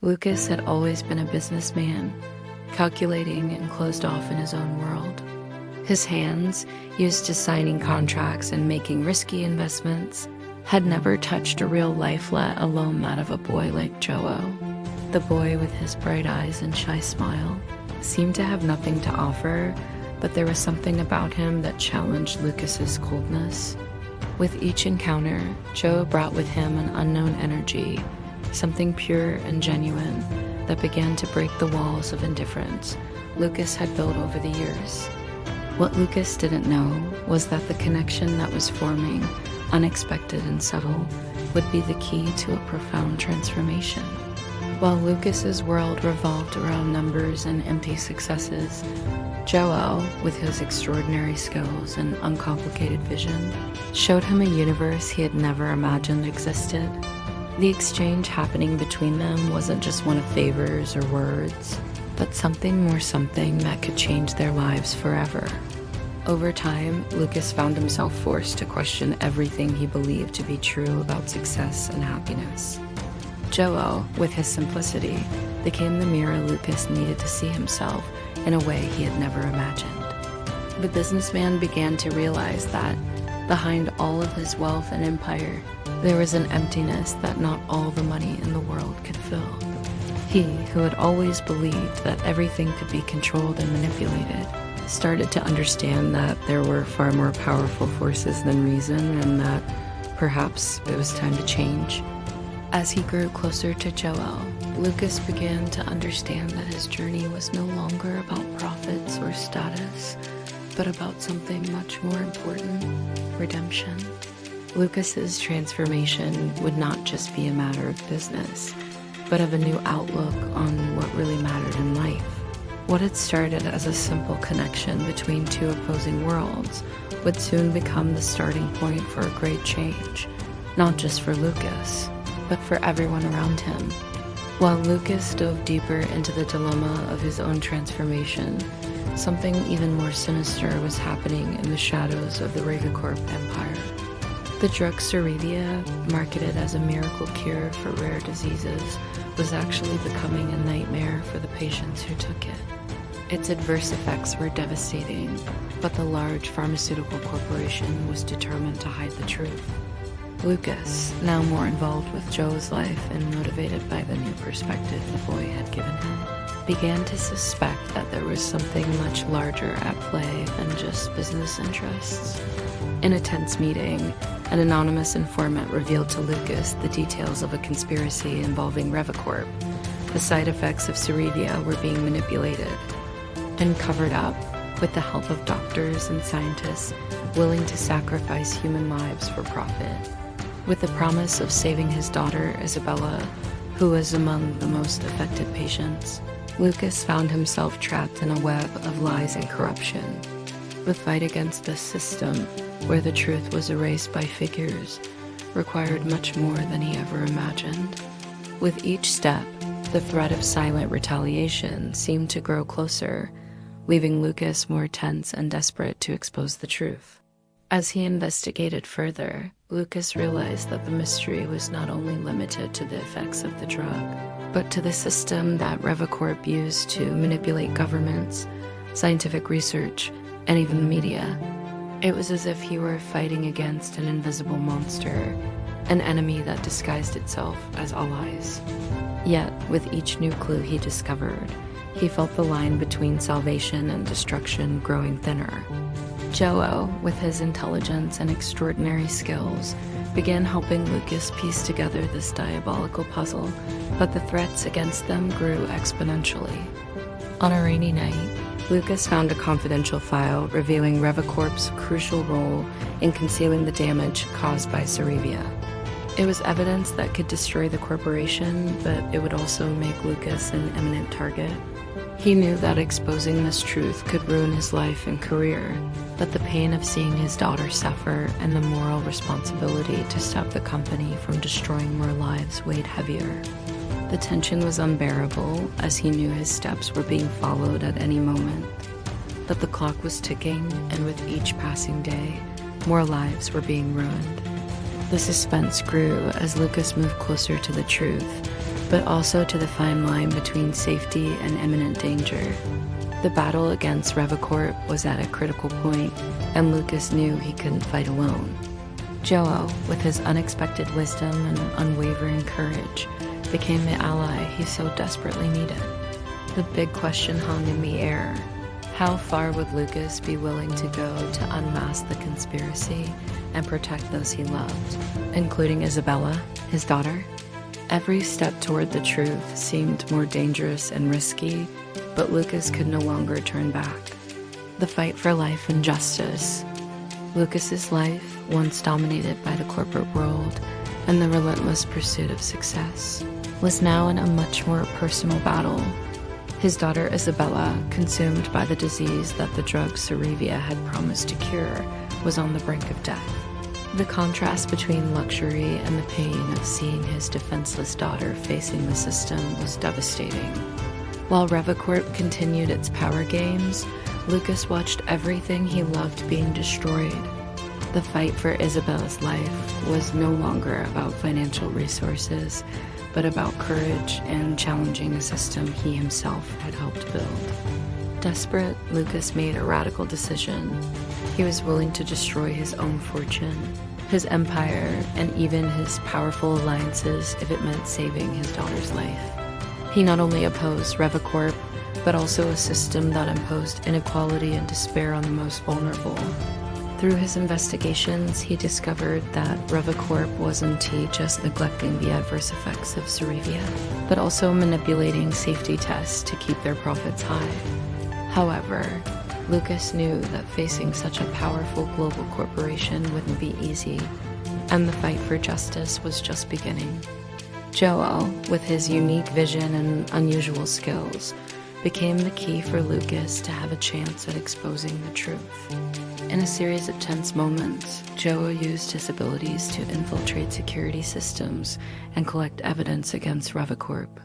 Lucas had always been a businessman, calculating and closed off in his own world. His hands, used to signing contracts and making risky investments, had never touched a real life, let alone that of a boy like Joe. The boy with his bright eyes and shy smile seemed to have nothing to offer, but there was something about him that challenged Lucas's coldness. With each encounter, Joe brought with him an unknown energy, something pure and genuine that began to break the walls of indifference Lucas had built over the years. What Lucas didn't know was that the connection that was forming, unexpected and subtle, would be the key to a profound transformation. While Lucas's world revolved around numbers and empty successes, Joe, with his extraordinary skills and uncomplicated vision, showed him a universe he had never imagined existed. The exchange happening between them wasn't just one of favors or words, but something that could change their lives forever. Over time, Lucas found himself forced to question everything he believed to be true about success and happiness. Joe, with his simplicity, became the mirror Lucas needed to see himself in a way he had never imagined. The businessman began to realize that, behind all of his wealth and empire, there was an emptiness that not all the money in the world could fill. He, who had always believed that everything could be controlled and manipulated, started to understand that there were far more powerful forces than reason, and that perhaps it was time to change. As he grew closer to Joe, Lucas began to understand that his journey was no longer about profits or status, but about something much more important: redemption. Lucas's transformation would not just be a matter of business, but of a new outlook on what really mattered in life. What had started as a simple connection between two opposing worlds would soon become the starting point for a great change, not just for Lucas, but for everyone around him. While Lucas dove deeper into the dilemma of his own transformation, something even more sinister was happening in the shadows of the Regacorp empire. The drug Cerevia, marketed as a miracle cure for rare diseases, was actually becoming a nightmare for the patients who took it. Its adverse effects were devastating, but the large pharmaceutical corporation was determined to hide the truth. Lucas, now more involved with Joe's life and motivated by the new perspective the boy had given him, began to suspect that there was something much larger at play than just business interests. In a tense meeting, an anonymous informant revealed to Lucas the details of a conspiracy involving Revacorp. The side effects of Cerevia were being manipulated and covered up with the help of doctors and scientists willing to sacrifice human lives for profit. With the promise of saving his daughter, Isabella, who was among the most affected patients, Lucas found himself trapped in a web of lies and corruption. The fight against a system where the truth was erased by figures required much more than he ever imagined. With each step, the threat of silent retaliation seemed to grow closer, leaving Lucas more tense and desperate to expose the truth. As he investigated further, Lucas realized that the mystery was not only limited to the effects of the drug, but to the system that Revacorp used to manipulate governments, scientific research, and even the media. It was as if he were fighting against an invisible monster, an enemy that disguised itself as allies. Yet, with each new clue he discovered, he felt the line between salvation and destruction growing thinner. Joe, with his intelligence and extraordinary skills, began helping Lucas piece together this diabolical puzzle, but the threats against them grew exponentially. On a rainy night, Lucas found a confidential file revealing Revacorp's crucial role in concealing the damage caused by Cerevia. It was evidence that could destroy the corporation, but it would also make Lucas an imminent target. He knew that exposing this truth could ruin his life and career, but the pain of seeing his daughter suffer and the moral responsibility to stop the company from destroying more lives weighed heavier. The tension was unbearable, as he knew his steps were being followed at any moment. But the clock was ticking, and with each passing day, more lives were being ruined. The suspense grew as Lucas moved closer to the truth, but also to the fine line between safety and imminent danger. The battle against Revacorp was at a critical point, and Lucas knew he couldn't fight alone. Joe, with his unexpected wisdom and unwavering courage, became the ally he so desperately needed. The big question hung in the air. How far would Lucas be willing to go to unmask the conspiracy and protect those he loved, including Isabella, his daughter? Every step toward the truth seemed more dangerous and risky, but Lucas could no longer turn back. The fight for life and justice. Lucas's life, once dominated by the corporate world and the relentless pursuit of success, was now in a much more personal battle. His daughter Isabella, consumed by the disease that the drug Cerevia had promised to cure, was on the brink of death. The contrast between luxury and the pain of seeing his defenseless daughter facing the system was devastating. While Revacorp continued its power games, Lucas watched everything he loved being destroyed. The fight for Isabella's life was no longer about financial resources, but about courage and challenging a system he himself had helped build. Desperate, Lucas made a radical decision. He was willing to destroy his own fortune, his empire, and even his powerful alliances if it meant saving his daughter's life. He not only opposed Revacorp, but also a system that imposed inequality and despair on the most vulnerable. Through his investigations, he discovered that Revacorp wasn't just neglecting the adverse effects of Cerevia, but also manipulating safety tests to keep their profits high. However, Lucas knew that facing such a powerful global corporation wouldn't be easy, and the fight for justice was just beginning. Joel, with his unique vision and unusual skills, became the key for Lucas to have a chance at exposing the truth. In a series of tense moments, Joel used his abilities to infiltrate security systems and collect evidence against Revacorp.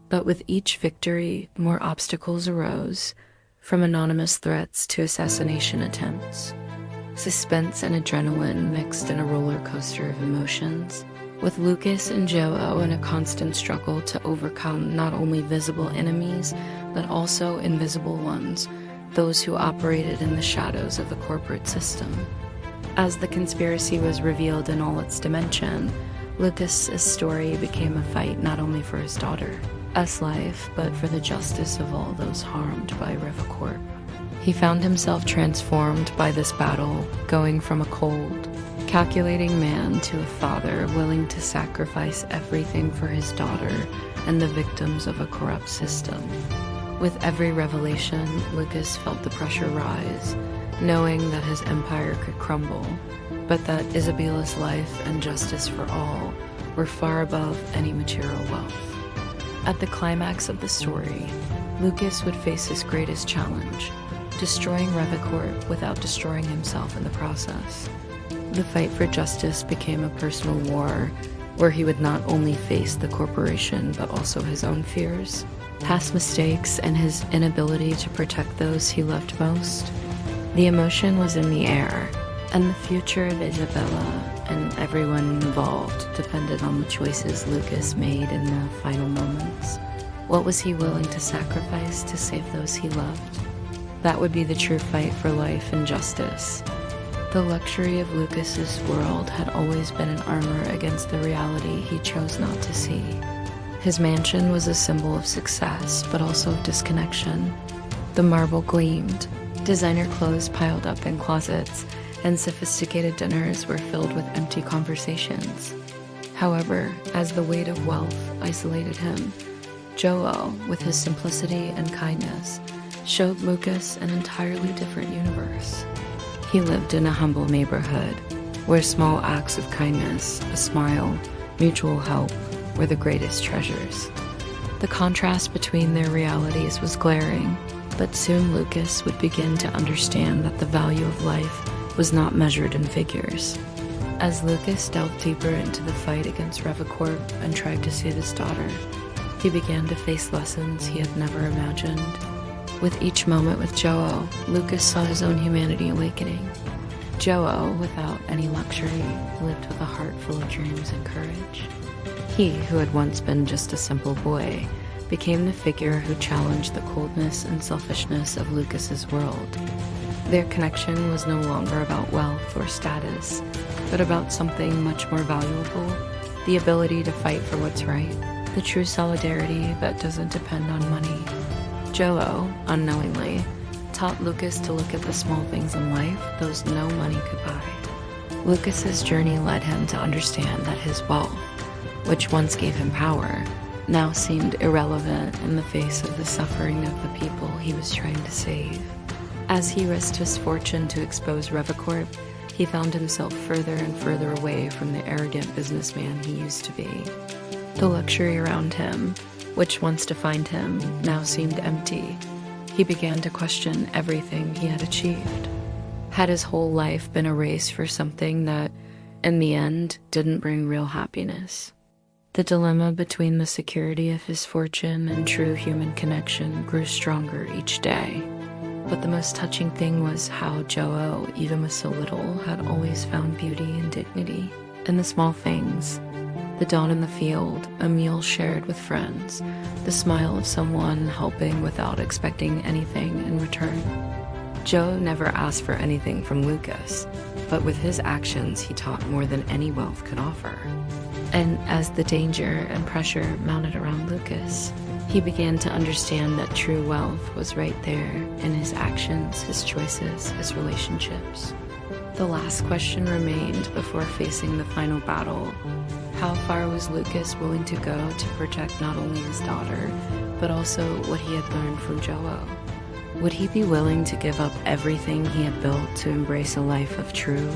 But with each victory, more obstacles arose, from anonymous threats to assassination attempts. Suspense and adrenaline mixed in a roller coaster of emotions, with Lucas and Joe in a constant struggle to overcome not only visible enemies, but also invisible ones, those who operated in the shadows of the corporate system. As the conspiracy was revealed in all its dimension, Lucas's story became a fight not only for his daughter's life, but for the justice of all those harmed by Revacorp. He found himself transformed by this battle, going from a cold, calculating man to a father willing to sacrifice everything for his daughter and the victims of a corrupt system. With every revelation, Lucas felt the pressure rise, knowing that his empire could crumble, but that Isabella's life and justice for all were far above any material wealth. At the climax of the story, Lucas would face his greatest challenge, destroying Revacorp without destroying himself in the process. The fight for justice became a personal war, where he would not only face the corporation but also his own fears, past mistakes, and his inability to protect those he loved most. The emotion was in the air, and the future of Isabella and everyone involved depended on the choices Lucas made in the final moments. What was he willing to sacrifice to save those he loved? That would be the true fight for life and justice. The luxury of Lucas's world had always been an armor against the reality he chose not to see. His mansion was a symbol of success, but also of disconnection. The marble gleamed, designer clothes piled up in closets, and sophisticated dinners were filled with empty conversations. However, as the weight of wealth isolated him, Joel, with his simplicity and kindness, showed Lucas an entirely different universe. He lived in a humble neighborhood, where small acts of kindness, a smile, mutual help, were the greatest treasures. The contrast between their realities was glaring, but soon Lucas would begin to understand that the value of life was not measured in figures. As Lucas delved deeper into the fight against Revacorp and tried to save his daughter, he began to face lessons he had never imagined. With each moment with Joel, Lucas saw his own humanity awakening. Joel, without any luxury, lived with a heart full of dreams and courage. He, who had once been just a simple boy, became the figure who challenged the coldness and selfishness of Lucas's world. Their connection was no longer about wealth or status, but about something much more valuable: the ability to fight for what's right, the true solidarity that doesn't depend on money. Joe, unknowingly, taught Lucas to look at the small things in life those no money could buy. Lucas's journey led him to understand that his wealth, which once gave him power, now seemed irrelevant in the face of the suffering of the people he was trying to save. As he risked his fortune to expose Revicorp, he found himself further and further away from the arrogant businessman he used to be. The luxury around him, which once defined him, now seemed empty. He began to question everything he had achieved. Had his whole life been a race for something that, in the end, didn't bring real happiness? The dilemma between the security of his fortune and true human connection grew stronger each day. But the most touching thing was how Joe, even with so little, had always found beauty and dignity in the small things. The dawn in the field, a meal shared with friends, the smile of someone helping without expecting anything in return. Joe never asked for anything from Lucas, but with his actions he taught more than any wealth could offer. And as the danger and pressure mounted around Lucas, he began to understand that true wealth was right there in his actions, his choices, his relationships. The last question remained before facing the final battle. How far was Lucas willing to go to protect not only his daughter, but also what he had learned from Joe? Would he be willing to give up everything he had built to embrace a life of true,